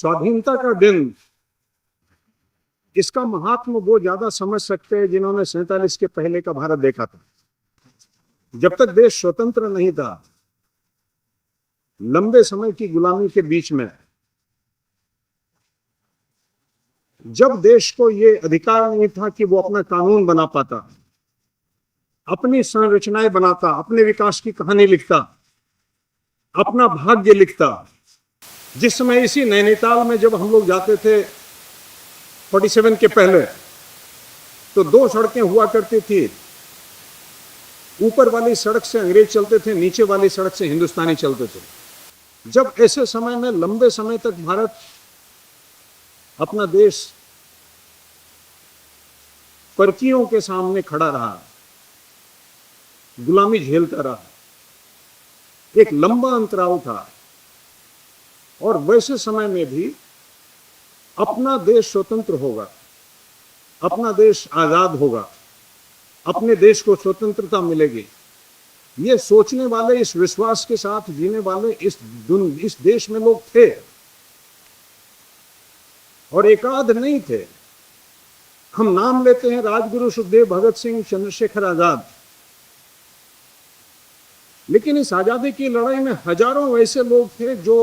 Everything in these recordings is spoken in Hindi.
स्वाधीनता का दिन, इसका महात्म वो ज्यादा समझ सकते हैं जिन्होंने 47 के पहले का भारत देखा था। जब तक देश स्वतंत्र नहीं था, लंबे समय की गुलामी के बीच में, जब देश को ये अधिकार नहीं था कि वो अपना कानून बना पाता, अपनी संरचनाएं बनाता, अपने विकास की कहानी लिखता, अपना भाग्य लिखता। जिस समय इसी नैनीताल में जब हम लोग जाते थे 47 के पहले, तो दो सड़कें हुआ करती थी। ऊपर वाली सड़क से अंग्रेज चलते थे, नीचे वाली सड़क से हिंदुस्तानी चलते थे। जब ऐसे समय में लंबे समय तक भारत अपना देश परकियों के सामने खड़ा रहा, गुलामी झेलता रहा, एक लंबा अंतराल था, और वैसे समय में भी अपना देश स्वतंत्र होगा, अपना देश आजाद होगा, अपने देश को स्वतंत्रता मिलेगी, ये सोचने वाले, इस विश्वास के साथ जीने वाले इस देश में लोग थे, और एकाध नहीं थे। हम नाम लेते हैं राजगुरु सुखदेव, भगत सिंह, चंद्रशेखर आजाद, लेकिन इस आजादी की लड़ाई में हजारों ऐसे लोग थे जो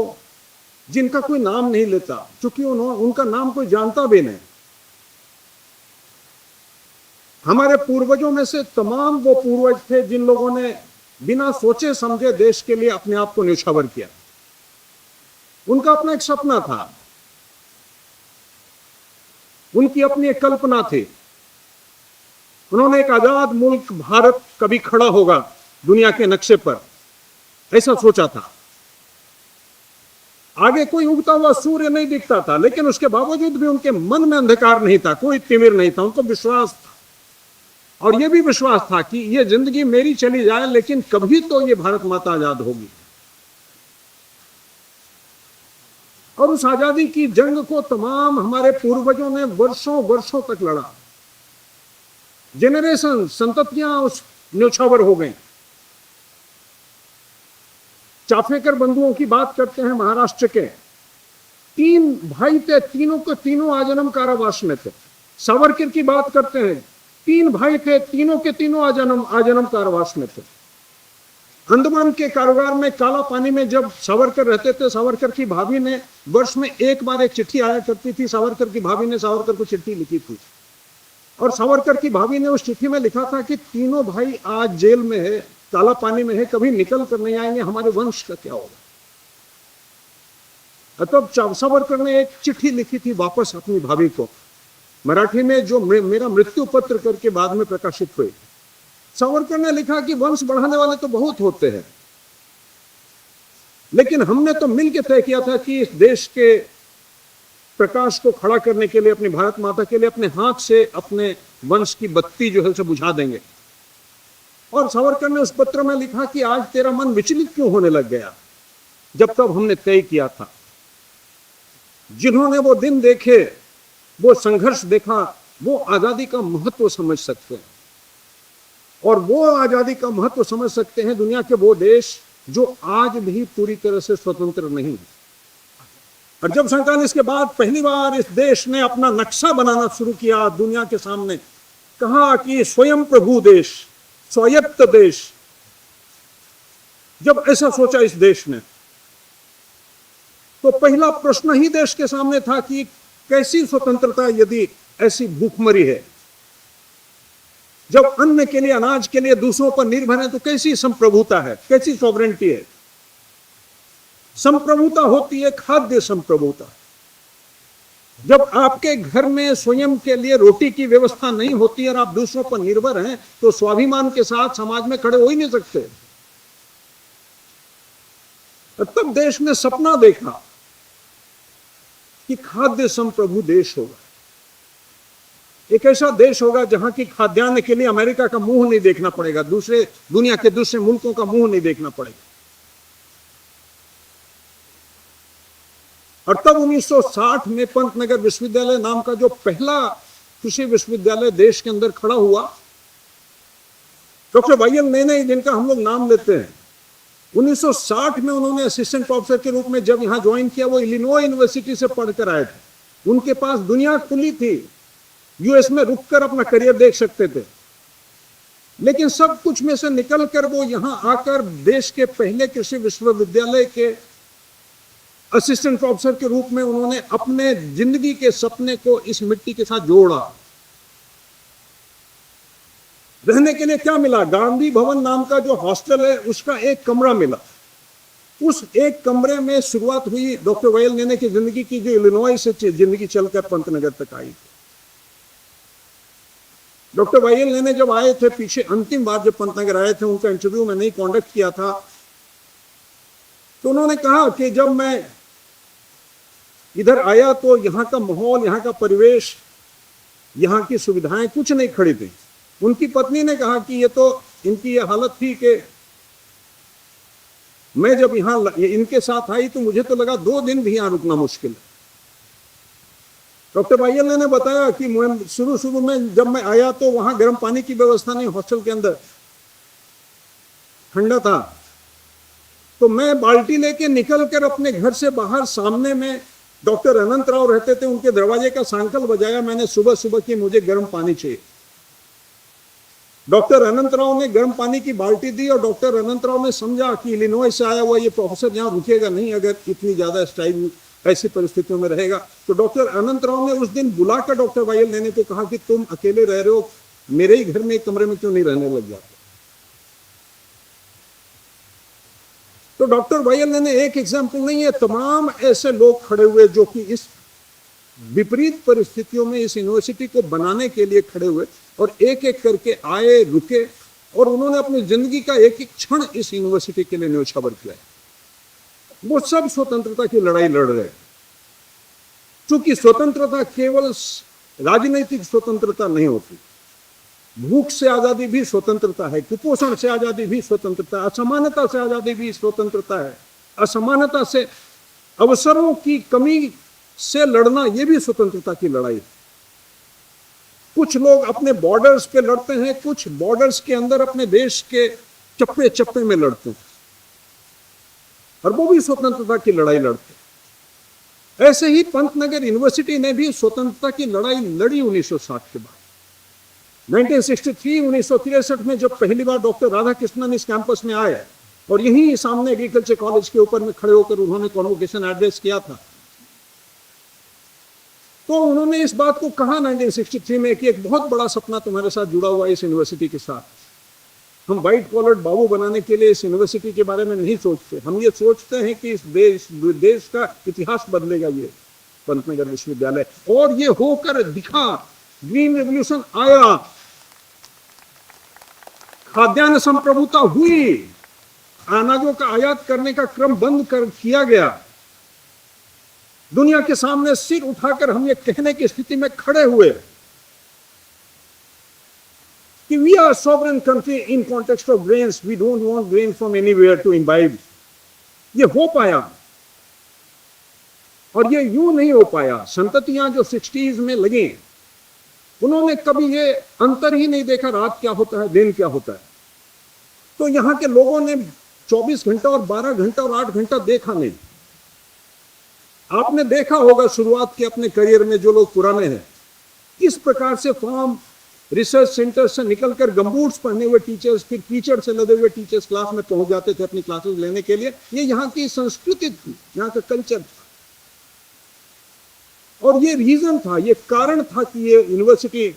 जिनका कोई नाम नहीं लेता, क्योंकि उनका नाम कोई जानता भी नहीं। हमारे पूर्वजों में से तमाम वो पूर्वज थे जिन लोगों ने बिना सोचे समझे देश के लिए अपने आप को न्यौछावर किया। उनका अपना एक सपना था, उनकी अपनी एक कल्पना थी। उन्होंने एक आजाद मुल्क भारत कभी खड़ा होगा दुनिया के नक्शे पर, ऐसा सोचा था। आगे कोई उगता हुआ सूर्य नहीं दिखता था, लेकिन उसके बावजूद भी उनके मन में अंधकार नहीं था, कोई तिमिर नहीं था। उनको विश्वास था, और यह भी विश्वास था कि यह जिंदगी मेरी चली जाए, लेकिन कभी तो ये भारत माता आजाद होगी। और उस आजादी की जंग को तमाम हमारे पूर्वजों ने वर्षों वर्षों तक लड़ा। जेनरेशन, संततियां उस न्यौछावर हो गई। चाफेकर बंधुओं की बात करते हैं, महाराष्ट्र के 3 भाई थे, तीनों के तीनों आजन्म कारावास में थे। सावरकर की बात करते हैं, 3 भाई थे, तीनों के तीनों आजन्म कारावास में थे। अंडमान के कारोबार में काला पानी में जब सावरकर रहते थे, सावरकर की भाभी ने वर्ष में एक बार एक चिट्ठी आया करती थी। सावरकर की भाभी ने सावरकर को चिट्ठी लिखी थी, और सावरकर की भाभी ने उस चिट्ठी में लिखा था कि तीनों भाई आज जेल में है, काला पानी में है, कभी निकल कर नहीं आएंगे, हमारे वंश का क्या होगा। तब सावरकर ने एक चिट्ठी लिखी थी वापस अपनी भाभी को, मराठी में, जो मेरा मृत्यु पत्र करके बाद में प्रकाशित हुई। सावरकर ने लिखा कि वंश बढ़ाने वाले तो बहुत होते हैं, लेकिन हमने तो मिलकर तय किया था कि इस देश के प्रकाश को खड़ा करने के लिए, अपनी भारत माता के लिए अपने हाथ से अपने वंश की बत्ती जो है उसे बुझा देंगे। और सावरकर ने उस पत्र में लिखा कि आज तेरा मन विचलित क्यों होने लग गया, जब तब हमने तय किया था। जिन्होंने वो दिन देखे, वो संघर्ष देखा, वो आजादी का महत्व समझ सकते हैं, और वो आजादी का महत्व समझ सकते हैं दुनिया के वो देश जो आज भी पूरी तरह से स्वतंत्र नहीं है। और जब 47 के बाद पहली बार इस देश ने अपना नक्शा बनाना शुरू किया दुनिया के सामने, कहा कि स्वयं प्रभु देश, स्वायत्त देश, जब ऐसा सोचा इस देश ने, तो पहला प्रश्न ही देश के सामने था कि कैसी स्वतंत्रता यदि ऐसी भूखमरी है। जब अन्न के लिए, अनाज के लिए दूसरों पर निर्भर है, तो कैसी संप्रभुता है, कैसी सॉवरेंटी है। संप्रभुता होती है खाद्य संप्रभुता। जब आपके घर में स्वयं के लिए रोटी की व्यवस्था नहीं होती और आप दूसरों पर निर्भर हैं, तो स्वाभिमान के साथ समाज में खड़े हो ही नहीं सकते। तब देश ने सपना देखा कि खाद्य संप्रभु देश होगा, एक ऐसा देश होगा जहां की खाद्यान्न के लिए अमेरिका का मुंह नहीं देखना पड़ेगा, दूसरे दुनिया के दूसरे मुल्कों का मुंह नहीं देखना पड़ेगा। और तब 1960 में पंतनगर विश्वविद्यालय नाम का जो पहला कृषि विश्वविद्यालय देश के अंदर खड़ा हुआ, डॉक्टर वाईएल नैने, जिनका हम लोग नाम लेते हैं, 1960 में उन्होंने असिस्टेंट प्रोफेसर के रूप में जब यहाँ ज्वाइन किया, वो इलिनॉय यूनिवर्सिटी से पढ़कर आए थे। उनके पास दुनिया खुली थी, यूएस में रुककर अपना करियर देख सकते थे, लेकिन सब कुछ में से निकलकर वो यहां आकर देश के पहले कृषि विश्वविद्यालय के असिस्टेंट प्रोफेसर के रूप में उन्होंने अपने जिंदगी के सपने को इस मिट्टी के साथ जोड़ा। रहने के लिए क्या मिला? गांधी भवन नाम का जो हॉस्टल है उसका एक कमरा मिला। उस एक कमरे में शुरुआत हुई डॉक्टर वायल नेने की जिंदगी की, जो इलिनॉय से जिंदगी चलकर पंतनगर तक आई। डॉक्टर वायल नेने जब आए थे पीछे, अंतिम बार जब पंतनगर आए थे, उनका इंटरव्यू मैंने ही कॉन्डक्ट किया था, तो उन्होंने कहा कि जब मैं इधर आया तो यहाँ का माहौल, यहाँ का परिवेश, यहाँ की सुविधाएं कुछ नहीं खड़ी थी। उनकी पत्नी ने कहा कि ये तो इनकी ये हालत थी कि मैं जब यहाँ इनके साथ आई तो मुझे तो लगा 2 दिन भी यहाँ रुकना मुश्किल है। डॉक्टर वायल ने बताया कि शुरू में जब मैं आया तो वहां गर्म पानी की व्यवस्था नहीं, हॉस्टल के अंदर ठंडा था, तो मैं बाल्टी लेके निकलकर अपने घर से बाहर सामने में डॉक्टर अनंत राव रहते थे, उनके दरवाजे का सांकल बजाया मैंने सुबह सुबह कि मुझे गर्म पानी चाहिए। डॉक्टर अनंत राव ने गर्म पानी की बाल्टी दी और डॉक्टर अनंत राव ने समझा कि इलिनॉय से आया हुआ ये प्रोफेसर यहाँ रुकेगा नहीं अगर इतनी ज्यादा स्टाइल ऐसी परिस्थितियों में रहेगा। तो डॉक्टर अनंत राव ने उस दिन बुलाकर डॉक्टर वायल नेने को कहा कि तुम अकेले रह रहे हो, मेरे ही घर में एक कमरे में क्यों नहीं रहने लग जाते। तो डॉक्टर वायल नेने एक एग्जाम्पल नहीं है, तमाम ऐसे लोग खड़े हुए जो कि इस विपरीत परिस्थितियों में इस यूनिवर्सिटी को बनाने के लिए खड़े हुए और एक एक करके आए, रुके, और उन्होंने अपनी जिंदगी का एक एक क्षण इस यूनिवर्सिटी के लिए न्योछावर किया। वो सब स्वतंत्रता की लड़ाई लड़ रहे हैं। क्योंकि स्वतंत्रता केवल राजनीतिक स्वतंत्रता नहीं होती, भूख से आजादी भी स्वतंत्रता है, कुपोषण से आजादी भी स्वतंत्रता है, असमानता से आजादी भी स्वतंत्रता है, असमानता से, अवसरों की कमी से लड़ना ये भी स्वतंत्रता की लड़ाई है। कुछ लोग अपने बॉर्डर्स पे लड़ते हैं, कुछ बॉर्डर्स के अंदर अपने देश के चप्पे चप्पे में लड़ते हैं, और वो भी स्वतंत्रता की लड़ाई लड़ते हैं। ऐसे ही पंतनगर यूनिवर्सिटी ने भी स्वतंत्रता की लड़ाई लड़ी 1960 के बाद। 1963 में जब पहली बार डॉक्टर राधाकृष्णन इस कैंपस में आए और यहीं सामने एग्रीकल्चर कॉलेज के ऊपर में खड़े होकर उन्होंने कॉन्वोकेशन एड्रेस किया था, तो उन्होंने इस बात को कहा 1963 में कि एक बहुत बड़ा सपना तुम्हारे साथ जुड़ा हुआ है इस यूनिवर्सिटी के साथ। हम व्हाइट कॉलर बाबू बनाने के लिए इस यूनिवर्सिटी के बारे में नहीं सोचते, हम ये सोचते हैं कि इस देश का इतिहास बदलेगा ये पंतनगर विश्वविद्यालय। और ये होकर दिखा, ग्रीन रेवोल्यूशन आया, खाद्यान्न संप्रभुता हुई, अनाजों का आयात करने का क्रम बंद किया गया। दुनिया के सामने सिर उठाकर हम ये कहने की स्थिति में खड़े हुए कि we are sovereign country in context of grains, we don't want grain from anywhere to imbibe। ये हो पाया, और ये यूं नहीं हो पाया। संततियां जो 60s में लगी, उन्होंने कभी ये अंतर ही नहीं देखा रात क्या होता है, दिन क्या होता है। तो यहाँ के लोगों ने 24 घंटा और 12 घंटा और 8 घंटा देखा नहीं। आपने देखा होगा शुरुआत के अपने करियर में जो लोग पुराने हैं, किस प्रकार से फार्म रिसर्च सेंटर से निकलकर गमबूट्स पहने हुए टीचर्स, फिर कीचड़ से लदे हुए टीचर्स क्लास में पहुंच जाते थे अपनी क्लासेस लेने के लिए। ये यहाँ की संस्कृति थी, यहाँ का कल्चर था, और ये रीजन था, ये कारण था कि ये यूनिवर्सिटी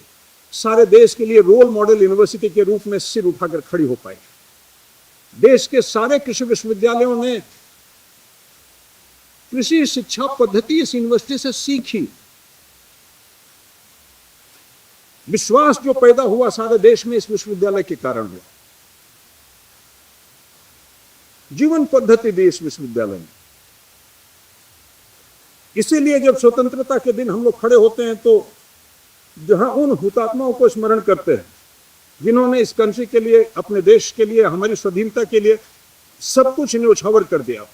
सारे देश के लिए रोल मॉडल यूनिवर्सिटी के रूप में सिर उठाकर खड़ी हो पाई। देश के सारे कृषि विश्वविद्यालयों ने कृषि शिक्षा पद्धति इस यूनिवर्सिटी से सीखी। विश्वास जो पैदा हुआ सारे देश में इस विश्वविद्यालय के कारण हुआ। जीवन पद्धति भी इस विश्वविद्यालय में। इसीलिए जब स्वतंत्रता के दिन हम लोग खड़े होते हैं तो जहां उन हुतात्माओं को स्मरण करते हैं जिन्होंने इस कंट्री के लिए, अपने देश के लिए, हमारी स्वाधीनता के लिए सब कुछ न्योछावर कर दिया,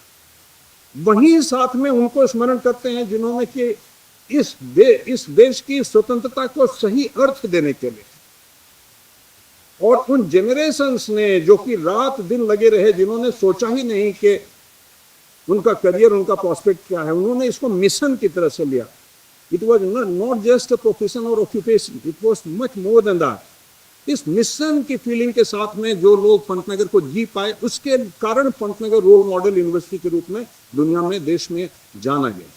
वहीं साथ में उनको स्मरण करते हैं जिन्होंने कि इस देश की स्वतंत्रता को सही अर्थ देने के लिए और उन जेनरेशंस ने जो कि रात दिन लगे रहे, जिन्होंने सोचा ही नहीं कि उनका करियर, उनका प्रोस्पेक्ट क्या है, उन्होंने इसको मिशन की तरह से लिया. It was not just a profession और occupation, it was much more than that. इस मिशन की फीलिंग के साथ में जो लोग पंतनगर को जी पाए, उसके कारण पंतनगर रोल मॉडल यूनिवर्सिटी के रूप में दुनिया में, देश में जाना गया.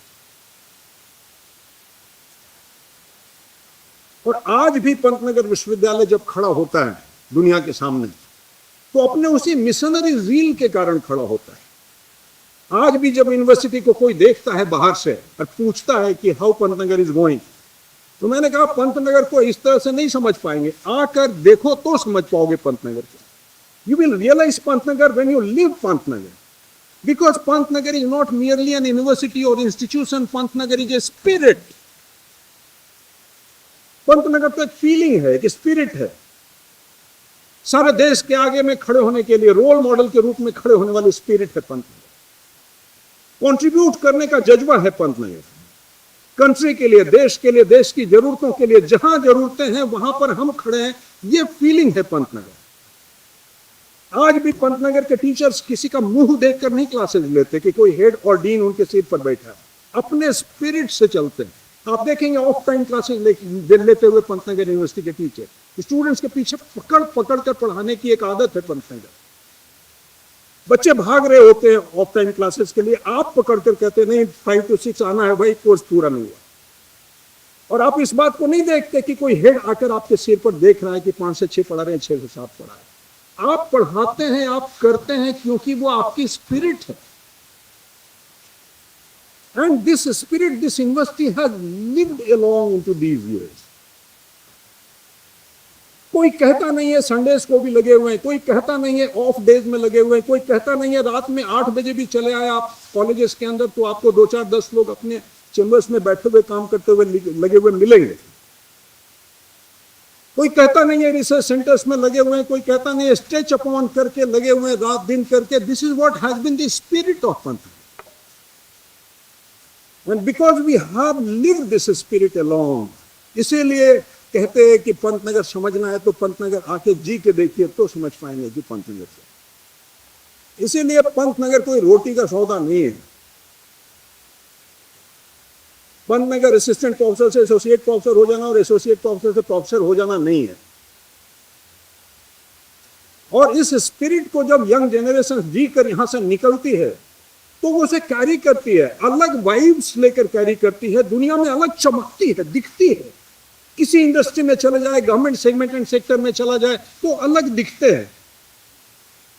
और आज भी पंतनगर विश्वविद्यालय जब खड़ा होता है दुनिया के सामने, तो अपने उसी मिशनरी ज़ील के कारण खड़ा होता है. आज भी जब यूनिवर्सिटी को कोई देखता है बाहर से और पूछता है कि हाउ पंतनगर इज गोइंग, तो मैंने कहा पंतनगर को इस तरह से नहीं समझ पाएंगे, आकर देखो तो समझ पाओगे पंतनगर को. You will realise Pantnagar when you live Pantnagar, because Pantnagar is not merely an university और institution. Pantnagar is a spirit. Pantnagar तो एक फीलिंग है, एक स्पिरिट है. सारे देश के आगे में खड़े होने के लिए रोल मॉडल के रूप में खड़े होने वाली स्पिरिट है पंतनगर. कंट्रीब्यूट करने का जज्बा है पंतनगर. कंट्री के लिए, देश के लिए, देश की जरूरतों के लिए, जहां जरूरतें हैं वहां पर हम खड़े हैं, ये फीलिंग है पंतनगर. आज भी पंतनगर के टीचर्स किसी का मुंह देखकर नहीं क्लासेस लेते कि कोई हेड और डीन उनके सीट पर बैठा है. अपने स्पिरिट से चलते हैं. आप देखेंगे ऑफ टाइम क्लासेस लेते हुए पंतनगर यूनिवर्सिटी के टीचर स्टूडेंट्स के पीछे पकड़ पकड़ कर पढ़ाने की एक आदत है पंतनगर. बच्चे भाग रहे होते हैं ऑफ टाइम क्लासेस के लिए, आप पकड़कर कहते नहीं 5 to 6 आना है भाई, कोर्स पूरा नहीं हुआ. और आप इस बात को नहीं देखते कि कोई हेड आकर आपके सिर पर देख रहा है कि 5 से 6 पढ़ा रहे हैं, 6 से 7 पढ़ा है. आप पढ़ाते हैं, आप करते हैं क्योंकि वो आपकी स्पिरिट है. And this spirit, this university has lived along into these years. कोई कहता नहीं है संडेज को भी लगे हुए हैं, कोई कहता नहीं है ऑफ डेज में लगे हुए हैं, कोई कहता नहीं है रात में 8 बजे भी चले आए आप कॉलेजेस के अंदर तो आपको 2, 4, 10 लोग अपने चेंबर्स में बैठे हुए काम करते हुए लगे हुए मिलेंगे. कोई कहता नहीं है रिसर्च सेंटर्स में लगे हुए हैं, कोई कहता नहीं है स्ट्रेच अपॉन करके लगे हुए हैं रात दिन करके. This is what has been the spirit of Pantnagar. And because we have lived this spirit along, इसीलिए कहते हैं कि पंतनगर समझना है तो पंतनगर आके जी के देखिए तो समझ पाएंगे कि पंतनगर से. इसीलिए पंतनगर कोई रोटी का सौदा नहीं है. पंतनगर असिस्टेंट प्रोफेसर से एसोसिएट प्रोफेसर हो जाना और एसोसिएट प्रोफेसर से प्रोफेसर हो जाना नहीं है. और इस स्पिरिट को जब यंग जनरेशन जी कर यहां से निकलती है तो वो उसे कैरी करती है, अलग वाइब्स लेकर कैरी करती है, दुनिया में अलग चमकती है, दिखती है. किसी इंडस्ट्री में चले जाए, गवर्नमेंट सेगमेंट एंड सेक्टर में चला जाए तो अलग दिखते हैं.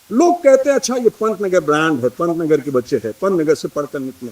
लोग कहते हैं अच्छा ये पंतनगर ब्रांड है, पंतनगर के बच्चे हैं, पंतनगर से पढ़कर निकले.